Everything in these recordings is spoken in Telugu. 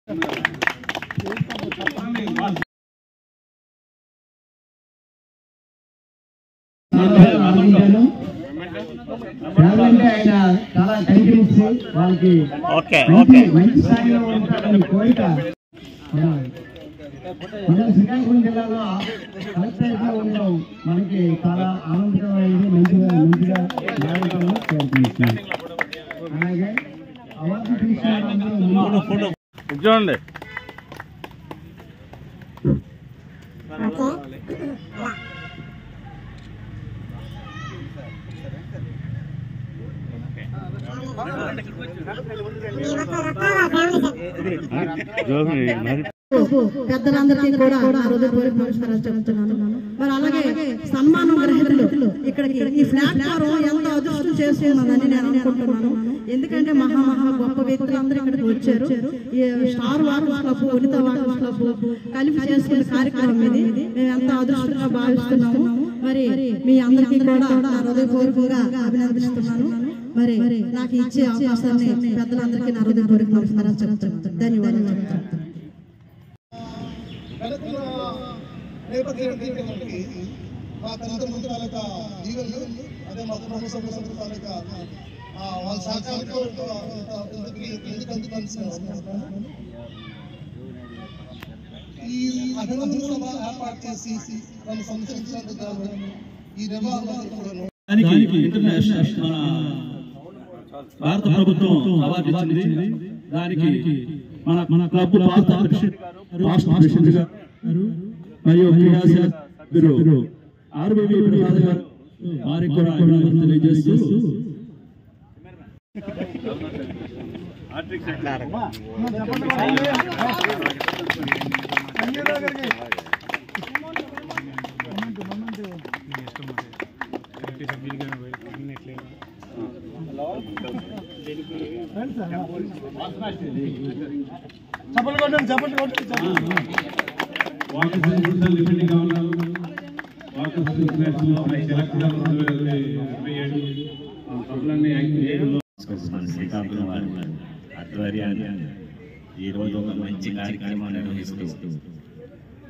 ఆయన చాలా టైటిల్స్ వాళ్ళకి మంచి స్థాయిలో ఉంటారని కోరిక. మన శ్రీకాకుళం జిల్లాలో కలెక్టరేట్ లో ఉండడం మనకి చాలా ఆనందకరమైనది, మంచిగా కోరుకుంటున్నాం. అలాగే అవార్డు తీసుకున్న చూడండి పెద్దలందరికీ కూడా హృదయపూర్వక నమస్కారాలు చెప్తున్నాను. మరి అలాగే సన్మానం గ్రహీతలు ఇక్కడికి ఈ ప్లాట్ఫారం ఎంతో అదృష్టం చేస్తున్నదని నేను అనుకుంటున్నాను. ఎందుకంటే మహా గొప్ప వ్యక్తులు అందరూ ఇక్కడికి వచ్చారు. ఈ స్టార్ వాకర్స్ క్లబ్, ఉనిత వాకర్స్ క్లబ్ కలిపి చేసుకున్న కార్యక్రమం ఇది. మేము ఎంతో అదృష్టంగా భావిస్తున్నాము. మరి మీ అందరికీ కూడా హృదయపూర్వకంగా అభినందిస్తున్నాను. మరి నాకు ఇచ్చే అవకాశాన్ని పెద్దలందరికీ నా హృదయపూర్వక నమస్కారాలు చెప్తున్నాను. ధన్యవాదాలు చెప్తాను. మా తల్లిదండ్రుల తాలూకా దీవెనలు, అదే మా కుటుంబ సభ్యుల తాలూకా వాళ్ళ సహకారంతో ఈ అభినందన సభ ఏర్పాటు చేసి నన్ను సందర్శించినందుకు ఈ నిర్వాహకులను భారత ప్రభుత్వం అవార్డు ఇచ్చింది. దానికి మన క్లబ్ రాష్ట్ర ప్రెసిడెంట్ గారు మరియు క్రియాశీల సభ్యులు ఆర్బీవీ ప్రసాద్ గారు వారికి కూడా అభినందనలు తెలియజేస్తూ శ్రీకాకుళం వారి ఆధ్వర్యాన్ని ఈరోజు ఒక మంచి కార్యక్రమం నిర్వహిస్తూ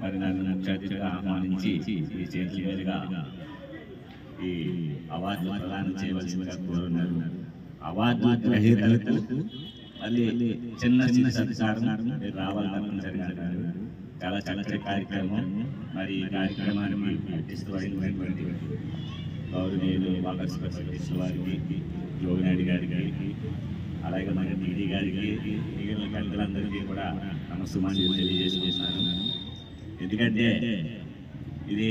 మరి నన్ను ముఖ్య అతిథిగా ఆహ్వానించి ఈ చేతుల మీదుగా ఈ అవార్డు ప్రదానం చేయవలసిందిగా కోరున్నారు. అవార్డు గ్రహీతలకు మళ్ళీ చిన్న సత్కారం రావాలి తప్పనిసరిగా. చాలా చక్కటి కార్యక్రమం. మరి ఈ కార్యక్రమానికి ఇష్టమైనటువంటి గౌరవనీయులు వాకర్స్ స్పెషలిస్ట్ వారికి, జోగినాయుడు గారికి, అలాగే మన టీడీ గారికి, మిగిలిన పెద్దలందరికీ కూడా నమస్కారం తెలియజేసుకుంటున్నాను. ఎందుకంటే ఇది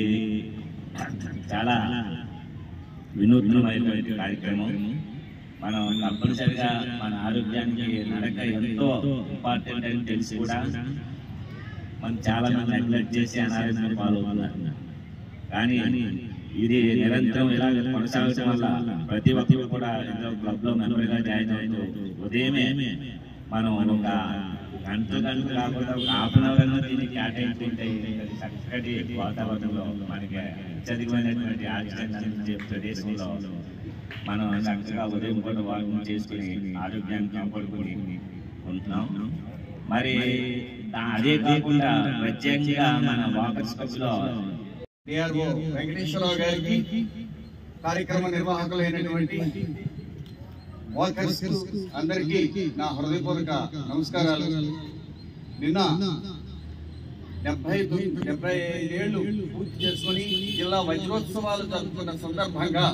చాలా వినూత్నమైనటువంటి కార్యక్రమం. మనం తప్పనిసరిగా మన ఆరోగ్యానికి నడక ఎంతో ఇంపార్టెంట్ అని తెలిసి కూడా మనం చాలా మంది నెగ్లెక్ట్ చేసి అనారోగ్యాన్ని పాల్గొన్నారు. కానీ ఇది నిరంతరం ఇలా కొనసాగడం వల్ల ప్రతి ఒక్కరు కూడా క్లబ్ లో మెంబర్గా జాయిన్ అవుతూ ఉదయమే మనం ఒక గంట కాకుండా ఒక హాఫ్ అన్ అవర్ అన్నా దీన్ని కేటాయించుకుంటే చక్కటి వాతావరణంలో మనకి అత్యధికమైనటువంటి ఆక్సిజన్ అందించే ప్రదేశంలో మనం చక్కగా ఉదయం కూడా వాకింగ్ చేసుకుని ఆరోగ్యాన్ని కాపాడుకుని ఉంటున్నాం. మరి అదే కాకుండా ప్రత్యేకంగా మన వాకర్స్ క్లబ్ లో డిఆర్ఓ వెంకటేశ్వరరావు గారికి, కార్యక్రమ నిర్వాహకులైనటువంటి వాకర్స్ అందరికీ నా హృదయపూర్వక నమస్కారాలు. నిన్న 75 ఏళ్లు పూర్తి చేసుకుని జిల్లా వజ్రోత్సవాలు జరుపుకున్న సందర్భంగా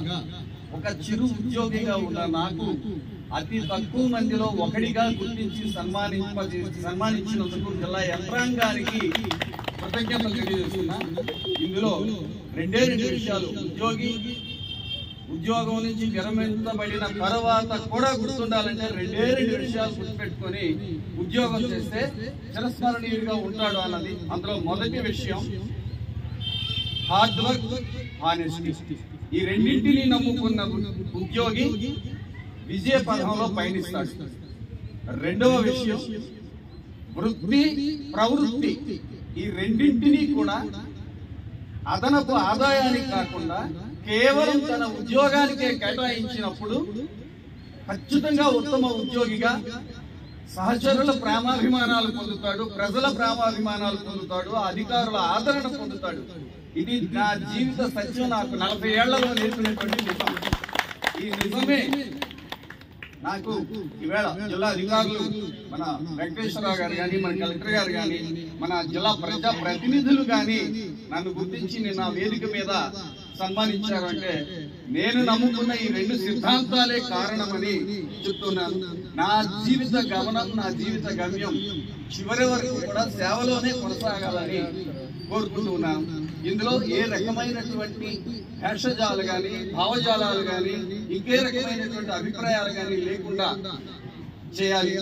ఒక చిరు ఉద్యోగిగా ఉన్న నాకు అతి తక్కువ మందిలో ఒకటిగా గుర్తించి సన్మానించినందుకు జిల్లా యంత్రాంగానికి కృతజ్ఞతలు తెలియజేస్తున్నా. ఇందులో 2 విషయాలు. ఉద్యోగం నుంచి విరమించబడిన తర్వాత కూడా గుర్తుండాలంటే 2 విషయాలు గుర్తుపెట్టుకొని ఉద్యోగం చేస్తే చిరస్మరణీయుడిగా ఉంటాడు అన్నది. అందులో మొదటి విషయం హార్డ్ వర్క్, హానెస్టీ. ఈ రెండింటినీ నమ్ముకున్న ఉద్యోగి విజయ పథంలో పయనిస్తాడు. రెండవ విషయం వృత్తి, ప్రవృత్తి. ఈ రెండింటినీ కూడా అదనపు ఆదాయానికి కాకుండా కేవలం తన ఉద్యోగానికే కేటాయించినప్పుడు ఖచ్చితంగా ఉత్తమ ఉద్యోగిగా, సహచరుల ప్రేమాభిమానాలు పొందుతాడు, ప్రజల ప్రేమాభిమానాలు పొందుతాడు, అధికారుల ఆదరణ పొందుతాడు. ఇది నా జీవిత సత్యం, నాకు 40 ఏళ్లలో నేర్పినటువంటి నిజం. ఈ నిజమే నాకు ఈవేళ జిల్లా అధికారులు, మన వెంకటేశ్వరరావు గారు కానీ, మన కలెక్టర్ గారు కానీ, మన జిల్లా ప్రజా ప్రతినిధులు కానీ నన్ను గుర్తించి నిన్న వేదిక మీద సన్మానించారంటే నేను నమ్ముకున్న ఈ 2 సిద్ధాంతాలే కారణమని చెప్తున్నాను. నా జీవిత గమనం, నా జీవిత గమ్యం చివరి వరకు కూడా సేవలోనే కొనసాగాలని కోరుకుంటున్నాను. ఇందులో ఏ రకమైనటువంటి భేషజాలు కానీ, భావజాలాలు కానీ, ఇంకే రకమైనటువంటి అభిప్రాయాలు కానీ లేకుండా చేయాలి.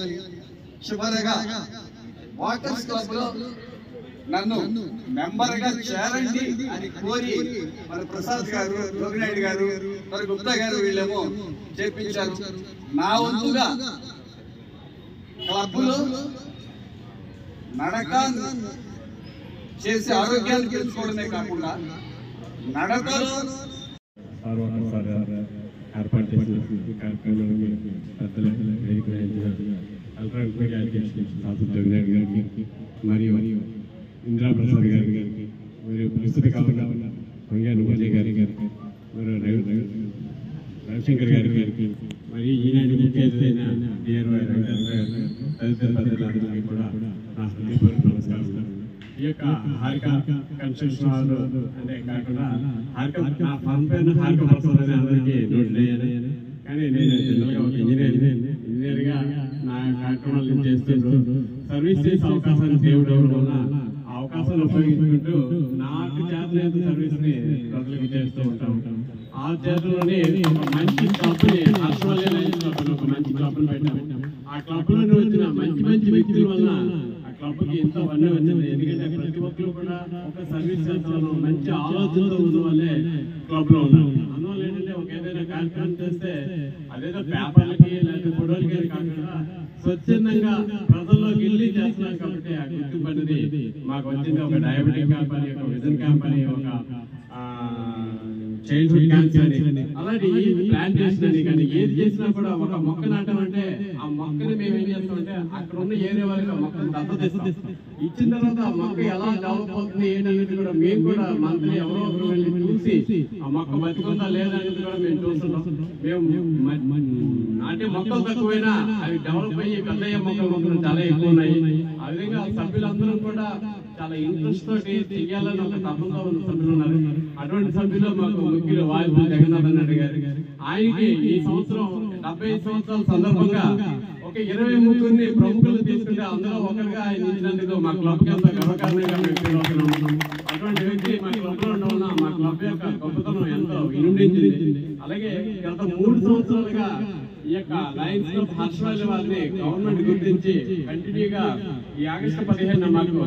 చివరగా వాటర్స్ క్లబ్ లో నన్ను మెంబర్ గా చేరండి అని కోరి మన ప్రసాద్ గారు, రోగినాయుడు గారు, మరి గుప్తా గారు వీళ్ళేమో చేర్పించారు. నా వంతుగా క్లబ్లో నడక చేసి ఆరోగ్యాన్ని పెంచుకోవడమే కాకుండా నడకలో ఏర్పాటు చేసిన కార్యక్రమానికి గారికి మరియు ఇందిరా ప్రసాద్ గారికి, మరియు ప్రస్తుత కాలంలో వంగాను విజయ్ గారికి, మరియు రవిశంకర్ గారికి, మరియు ఈనాటి ముఖ్య అతిథైన డిఆర్వై తదితర పెద్దలందరికీ కూడా నా హృదయపూర్వక నమస్కారం. ఈ యొక్క హారిక కన్స్ట్రక్షన్ వాళ్ళు అంటే కాకుండా హారిక నా ఫామ్ పైన హారిక పరసోదని అందరికీ నోటీస్ అయ్యాను. కానీ నేను జనరల్గా ఒక ఇంజనీర్గా నా కార్యక్రమాలు చేస్తూ సర్వీస్ చేసే అవకాశాన్ని దేవుడు వల్ల ఆ అవకాశాన్ని ఉపయోగించుకుంటూ నాకు చేతనైన సర్వీస్ ని ప్రజలకు చేస్తూ ఉంటాం. ఆ చేతుల్లోనే ఒక మంచి క్లబ్ ని ఒక మంచి క్లబ్ ని పెట్టాం. ఆ క్లబ్ లోనే వచ్చిన మంచి మంచి వ్యక్తుల వల్ల ఆ క్లబ్ కి ఎంతో వన్నీ వచ్చింది. ఎందుకంటే ప్రతి ఒక్కరు కూడా ఒక సర్వీస్ చేస్తాను మంచి ఆలోచనతో ఉన్న వాళ్ళే క్లబ్ లో ఉన్నారు. అందువల్ల ఏంటంటే ఒక ఏదైనా కార్యక్రమం చేస్తే అదేదో పేపర్లకి లేదా ఫోటోలకి కాకుండా స్వచ్ఛందంగా ప్రజల్లోకి వెళ్ళి చేస్తున్నాం కాబట్టి ఆ గుర్తింపు అనేది మాకు వచ్చింది. ఒక డయాబెటిక్ క్యాంప్ అని, ఒక విజన్ క్యాంప్ అని, ఒక చైల్డ్హుడ్ క్యాంప్స్ అని, అలాంటి ప్లాంటేషన్ అని, కానీ ఏది చేసినా కూడా ఒక మొక్క నాటం అంటే ఆ మొక్కని మేము ఏం చేస్తామంటే అక్కడ ఉన్న ఏరియా వాళ్ళకి ఆ మొక్కను దత్తతిస్తాం. ఇచ్చిన తర్వాత ఆ మొక్క ఎలా డెవలప్ అవుతుంది ఏంటనేది కూడా మేము కూడా మంత్లీ ఎవరో ఒకరు వెళ్ళి చూసి ఆ మొక్క బతుకుందా లేదనేది కూడా మేము చూస్తున్నాం. మేము నాటే మొక్కలు తక్కువైనా అవి డెవలప్ అయ్యి పెద్దయ్యే మొక్కలు చాలా ఎక్కువ ఉన్నాయి. ఆ విధంగా సభ్యులందరూ కూడా చాలా ఇంట్రెస్ట్ తోటి చెయ్యాలని ఒక తపంతో ఉన్న సభ్యులు ఉన్నారు. అటువంటి సభ్యులు మాకు ముఖ్యులు వాయుపు జగన్నాథ్ అన్నాడు గారు. ఆయనకి ఈ సంవత్సరం 75 సంవత్సరాల సందర్భంగా ఒక 23 ప్రముఖులు తీసుకుంటే అందులో ఒకరిగా ఆయన ఇచ్చినందుకు మా క్లబ్ కి అంత గర్వకారణంగా మేము ఫీల్ అవుతున్నాము. అటువంటి వ్యక్తి మా క్లబ్ లో ఉండడం వల్ల మా క్లబ్ యొక్క గొప్పతనం ఎంతో వినుండించింది. అలాగే గత 3 సంవత్సరాలుగా ఈ యొక్క లయన్స్ క్లబ్ హర్షవాళ్ళ వారిని గవర్నమెంట్ గుర్తించి కంటిన్యూగా ఈ ఆగస్టు 15 మాకు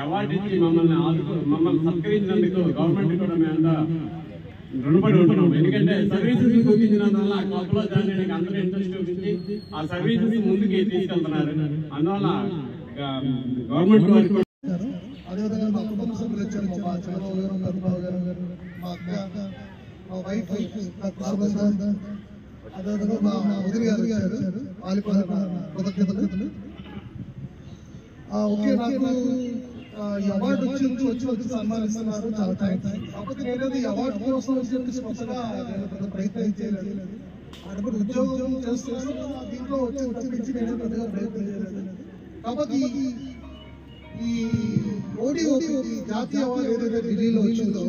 అవార్డు ఇచ్చి మమ్మల్ని సత్కరించినందుకు గవర్నమెంట్ కూడా మేము రుణపడి ఉంటున్నాం. ఎందుకంటే సర్వీసెస్ గుర్తించినందువల్ల క్లబ్ లో జాయిన్ అయ్యడానికి అందరూ ఇంట్రెస్ట్ చూపించి ఆ సర్వీసెస్ ముందుకు తీసుకెళ్తున్నారు. అందువల్ల గవర్నమెంట్ వారికి అదేవిధంగా మా కుటుంబ సభ్యులు వచ్చారు. మా చంద్రబాబు గారు, పెద్దబాబు గారు, మా అక్క, మా వైఫ్ అదేవిధంగా మా ఉదిరి గారు వచ్చారు. వాళ్ళకి కూడా కృతజ్ఞతలు. ఓకే, నాకు ఈ అవార్డు వచ్చి సన్మానిస్తున్నారు, చాలా థ్యాంక్స్. కాకపోతే నేనేది ఈ అవార్డు కోసం వచ్చి కొత్తగా ప్రయత్నం చేయలేదు. అంటే ఉద్యోగం చేస్తున్నాను, దీంట్లో వచ్చి నేను పెద్దగా ప్రయత్నం చేయలేదు. కాబట్టి ఈ ఓడిఓ జాతీయ అవార్డు ఏదైతే ఢిల్లీలో వచ్చిందో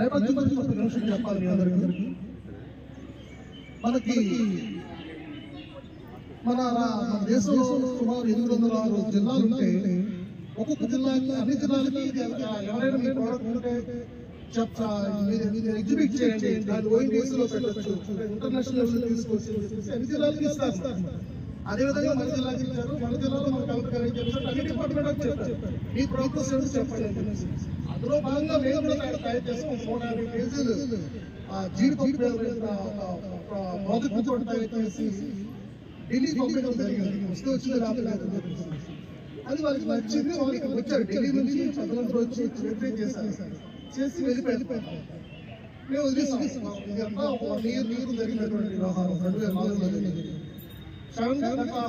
నేపథ్యం గురించి ఒక నిమిషం చెప్పాలి మీ అందరికీ. మనకి మన దేశంలో సుమారు 806 జిల్లాలు ఉంటే ఒక్కొక్క జిల్లాకి అన్ని జిల్లాలకి ఎవరైనా మీ ప్రోడక్ట్ ఉంటే ఎగ్జిబిట్ చేయండి, దాన్ని ONDC లో పెట్టచ్చు, ఇంటర్నేషనల్ లెవెల్ తీసుకొచ్చి అన్ని జిల్లాలకి ఇస్తారు. అదేవిధంగా మన జిల్లాకి ఇచ్చారు. మన జిల్లాలో మన కలెక్టర్ గారికి చెప్పారు, అన్ని డిపార్ట్మెంట్ చెప్పారు మీ ప్రోగ్రెస్ ఏంటో చెప్పండి. అందులో భాగంగా మేము కూడా తయారు చేస్తాం. 150 కేజీలు జీడిపప్పు ప్రాజెక్ట్ కూడా తయారు చేసి ఢిల్లీ పంపించడం జరిగింది. వస్తే వచ్చింది రాలేదు, అది వాళ్ళకి నచ్చింది. వాళ్ళకి వచ్చారు ఢిల్లీ నుంచి చదువులందరూ వచ్చి రిప్రజెంట్ చేసి వెళ్ళిపోయారు. మేము వదిలేసాం. ఇదంతా 1 ఇయర్ జరిగినటువంటి వ్యవహారం. 2004లో జరిగింది. సడన్ గా